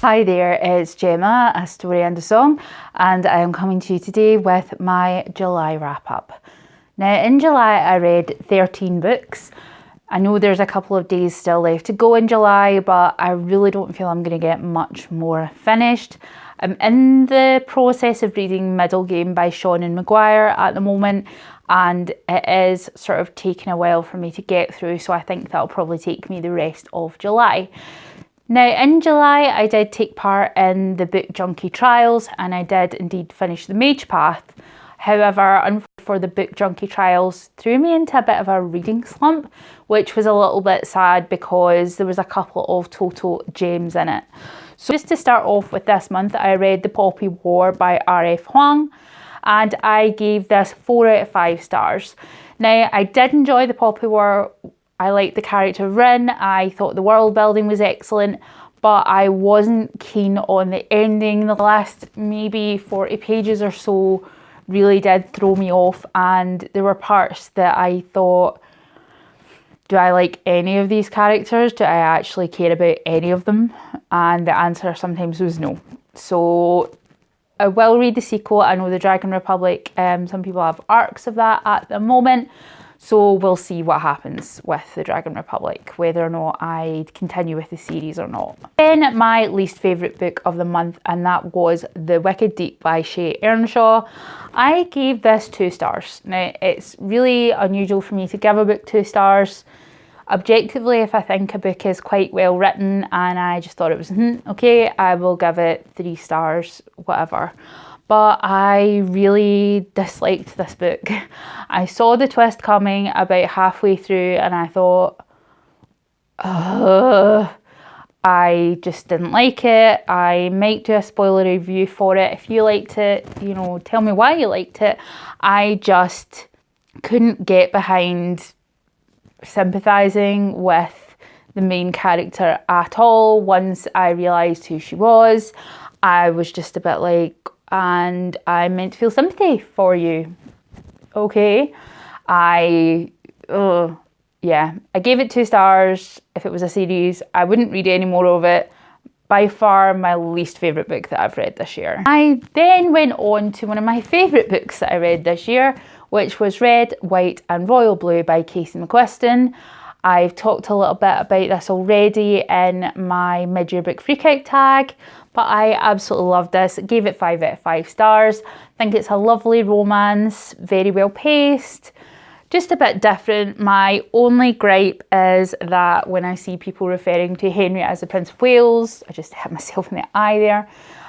Hi there, it's Gemma, a story and a song, and I am coming to you today with my July wrap up. Now, in July, I read 13 books. I know there's a couple of days still left to go in July, but I really don't feel I'm going to get much more finished. I'm in the process of reading Middle Game by Seanan Maguire at the moment, and it is sort of taking a while for me to get through, so I think that'll probably take me the rest of July. Now, in July, I did take part in the Book Junkie Trials, and I did indeed finish the Mage Path. However, for the Book Junkie Trials threw me into a bit of a reading slump, which was a little bit sad because there was a couple of total gems in it. So just to start off with this month, I read The Poppy War by R.F. Huang, and I gave this 4 out of 5 stars. Now, I did enjoy The Poppy War. I liked the character Rin, I thought the world building was excellent, but I wasn't keen on the ending. The last maybe 40 pages or so really did throw me off, and there were parts that I thought, do I like any of these characters? Do I actually care about any of them? And the answer sometimes was no. So I will read the sequel. I know the Dragon Republic, some people have arcs of that at the moment. So we'll see what happens with the Dragon Republic, whether or not I continue with the series or not. Then my least favourite book of the month, and that was The Weka Deep by Shay Earnshaw. I gave this 2 stars. Now, it's really unusual for me to give a book 2 stars. Objectively, if I think a book is quite well written and I just thought it was okay, I will give it 3 stars, whatever. But I really disliked this book. I saw the twist coming about halfway through and I thought, I just didn't like it. I might do a spoiler review for it. If you liked it, tell me why you liked it. I just couldn't get behind sympathising with the main character at all. Once I realised who she was, I was just a bit like, and I meant to feel sympathy for you. Okay. I gave it 2 stars. If it was a series, I wouldn't read any more of it. By far my least favourite book that I've read this year. I then went on to one of my favourite books that I read this year, which was Red, White and Royal Blue by Casey McQuiston. I've talked a little bit about this already in my mid-year book freakout tag, but I absolutely loved this. Gave it 5 out of 5 stars. I think it's a lovely romance, very well paced, just a bit different. My only gripe is that when I see people referring to Henry as the Prince of Wales, I just hit myself in the eye there.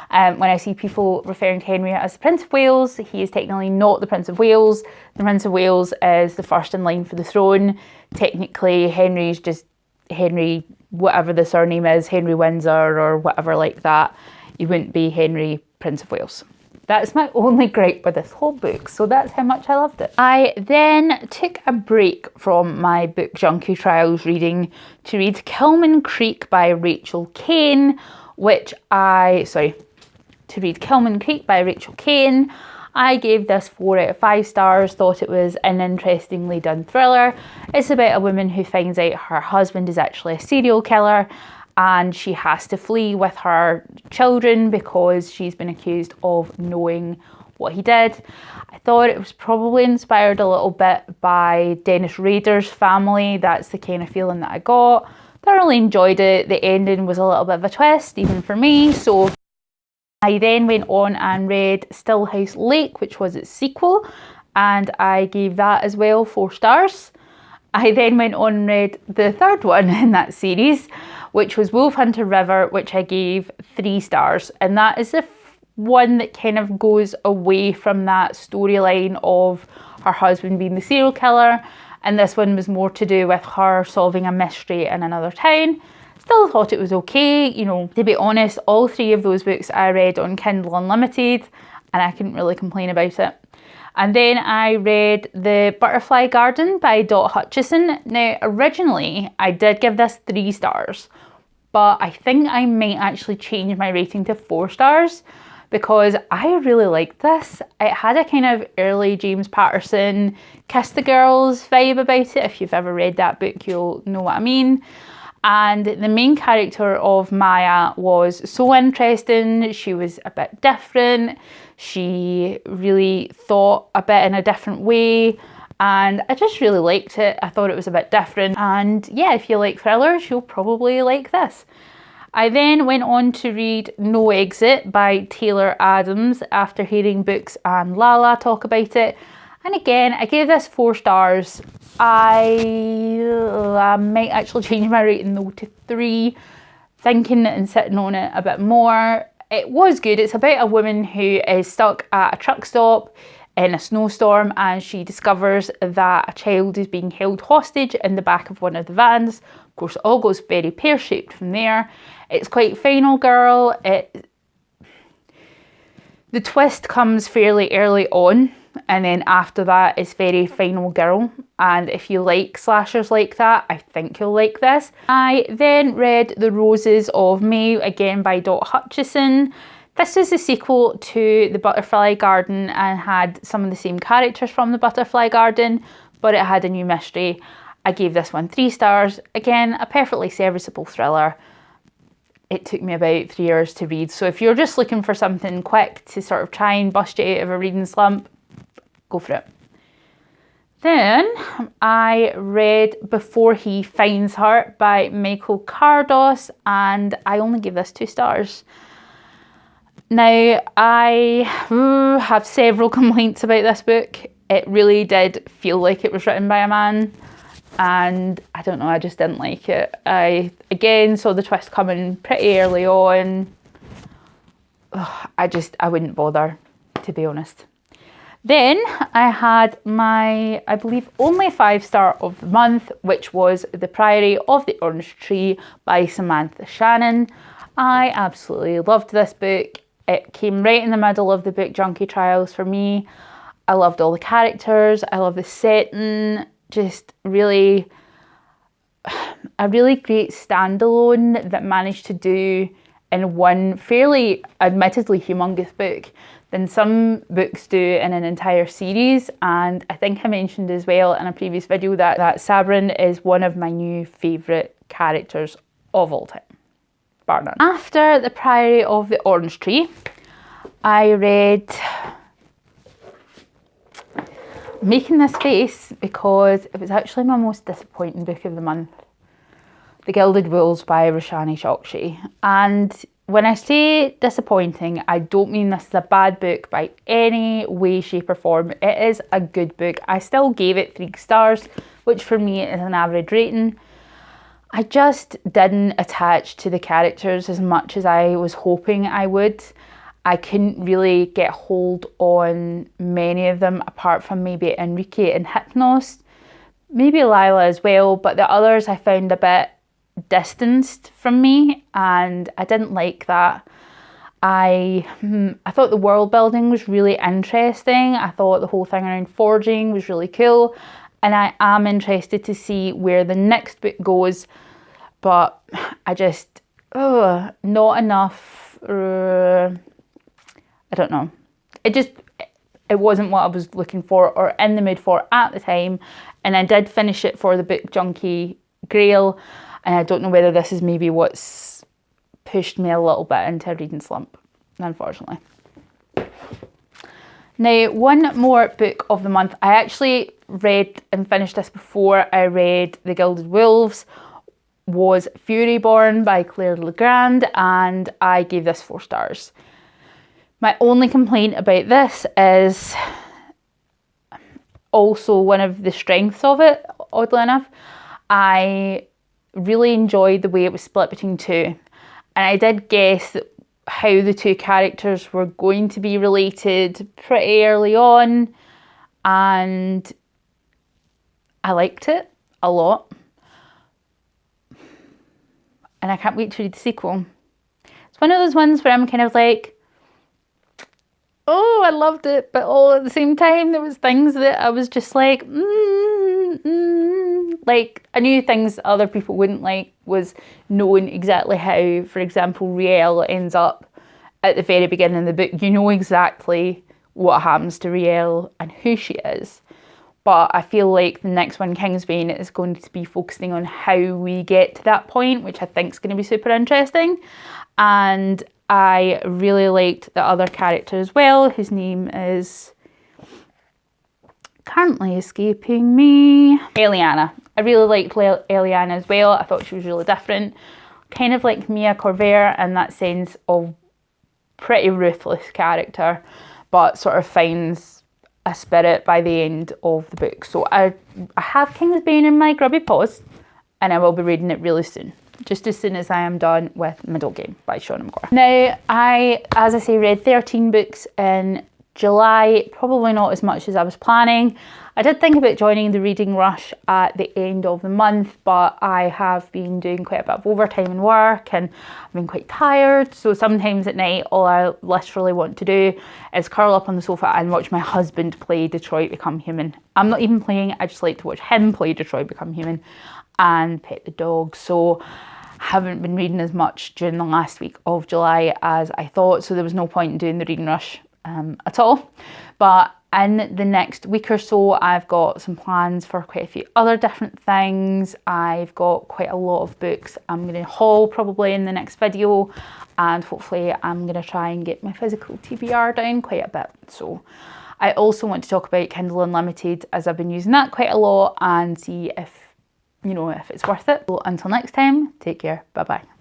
When I see people referring to Henry as the Prince of Wales, he is technically not the Prince of Wales. The Prince of Wales is the first in line for the throne. Technically, Henry's just Henry, whatever the surname is, Henry Windsor or whatever like that. He wouldn't be Henry, Prince of Wales. That's my only gripe with this whole book, so that's how much I loved it. I then took a break from my Book Junkie Trials reading to read Kilman Creek by Rachel Kane, to read Kilman Creek by Rachel Kane. I gave this 4 out of 5 stars, thought it was an interestingly done thriller. It's about a woman who finds out her husband is actually a serial killer and she has to flee with her children because she's been accused of knowing what he did. I thought it was probably inspired a little bit by Dennis Rader's Family. That's the kind of feeling that I got. Thoroughly enjoyed it. The ending was a little bit of a twist, even for me. So I then went on and read Stillhouse Lake, which was its sequel, and I gave that as well 4 stars. I then went on and read the third one in that series, which was Wolfhunter River, which I gave 3 stars, and that is the one that kind of goes away from that storyline of her husband being the serial killer, and this one was more to do with her solving a mystery in another town. Still thought it was okay, to be honest. All 3 of those books I read on Kindle Unlimited and I couldn't really complain about it. And then I read The Butterfly Garden by Dot Hutchison. Now, originally I did give this 3 stars, but I think I might actually change my rating to 4 stars because I really liked this. It had a kind of early James Patterson Kiss the Girls vibe about it. If you've ever read that book, you'll know what I mean. And the main character of Maya was so interesting. She was a bit different. She really thought a bit in a different way. And I just really liked it. I thought it was a bit different. And yeah, if you like thrillers, you'll probably like this. I then went on to read No Exit by Taylor Adams after hearing Books and Lala talk about it. And again, I gave this 4 stars. I might actually change my rating though to 3, thinking and sitting on it a bit more. It was good. It's about a woman who is stuck at a truck stop in a snowstorm, and she discovers that a child is being held hostage in the back of one of the vans. Of course, it all goes very pear-shaped from there. It's quite final girl. The twist comes fairly early on, and then after that it's very final girl. And if you like slashers like that, I think you'll like this. I then read The Roses of May, again by Dot Hutchison. This is a sequel to The Butterfly Garden and had some of the same characters from The Butterfly Garden, but it had a new mystery. I gave this one 3 stars. Again, a perfectly serviceable thriller. It took me about 3 hours to read, so if you're just looking for something quick to sort of try and bust you out of a reading slump, go for it. Then I read Before He Finds Her by Michael Cardos, and I only gave this 2 stars. Now, I have several complaints about this book. It really did feel like it was written by a man, and I don't know, I just didn't like it. I, again, saw the twist coming pretty early on. I wouldn't bother, to be honest. Then I had my, I believe, only 5-star of the month, which was The Priory of the Orange Tree by Samantha Shannon. I absolutely loved this book. It came right in the middle of the book junkie trials for me. I loved all the characters. I love the setting. Just really, a really great standalone that managed to do in one fairly, admittedly humongous book than some books do in an entire series. And I think I mentioned as well in a previous video that Sabrin is one of my new favourite characters of all time. Bar none. After The Priory of the Orange Tree, I read, making this face because it was actually my most disappointing book of the month, The Gilded Rules by Roshani Chokshi. And when I say disappointing, I don't mean this is a bad book by any way, shape or form. It is a good book. I still gave it 3 stars, which for me is an average rating. I just didn't attach to the characters as much as I was hoping I would. I couldn't really get hold on many of them apart from maybe Enrique and Hypnos, maybe Lila as well, but the others I found a bit distanced from me, and I didn't like that. I thought the world building was really interesting. I thought the whole thing around forging was really cool, and I am interested to see where the next book goes, but I just, not enough, I don't know. It wasn't what I was looking for or in the mood for at the time, and I did finish it for the book junkie Grail, and I don't know whether this is maybe what's pushed me a little bit into a reading slump, unfortunately. Now, one more book of the month. I actually read and finished this before I read The Gilded Wolves, was Furyborne by Claire Legrand, and I gave this 4 stars. My only complaint about this is also one of the strengths of it, oddly enough. I really enjoyed the way it was split between 2, and I did guess that how the 2 characters were going to be related pretty early on, and I liked it a lot, and I can't wait to read the sequel. It's one of those ones where I'm kind of like, oh, I loved it, but all at the same time there was things that I was just like, like I knew things other people wouldn't like was knowing exactly how, for example, Riel ends up at the very beginning of the book. You know exactly what happens to Riel and who she is, but I feel like the next one, Kingsbane, is going to be focusing on how we get to that point, which I think is going to be super interesting. And I really liked the other character as well. His name is currently escaping me. Eliana. I really liked Eliana as well. I thought she was really different. Kind of like Mia Corvair in that sense of pretty ruthless character, but sort of finds a spirit by the end of the book. So I have Kingsbane in my grubby paws, and I will be reading it really soon. Just as soon as I am done with Middle Game by Shauna McGraw. Now, as I say, read 13 books in July, probably not as much as I was planning. I did think about joining the reading rush at the end of the month, but I have been doing quite a bit of overtime and work, and I've been quite tired. So sometimes at night, all I literally want to do is curl up on the sofa and watch my husband play Detroit Become Human. I'm not even playing it, I just like to watch him play Detroit Become Human and pet the dog. So haven't been reading as much during the last week of July as I thought, so there was no point in doing the reading rush at all. But in the next week or so, I've got some plans for quite a few other different things. I've got quite a lot of books I'm going to haul probably in the next video, and hopefully I'm going to try and get my physical TBR down quite a bit. So I also want to talk about Kindle Unlimited, as I've been using that quite a lot, and see if, you know, if it's worth it. So until next time, take care. Bye bye.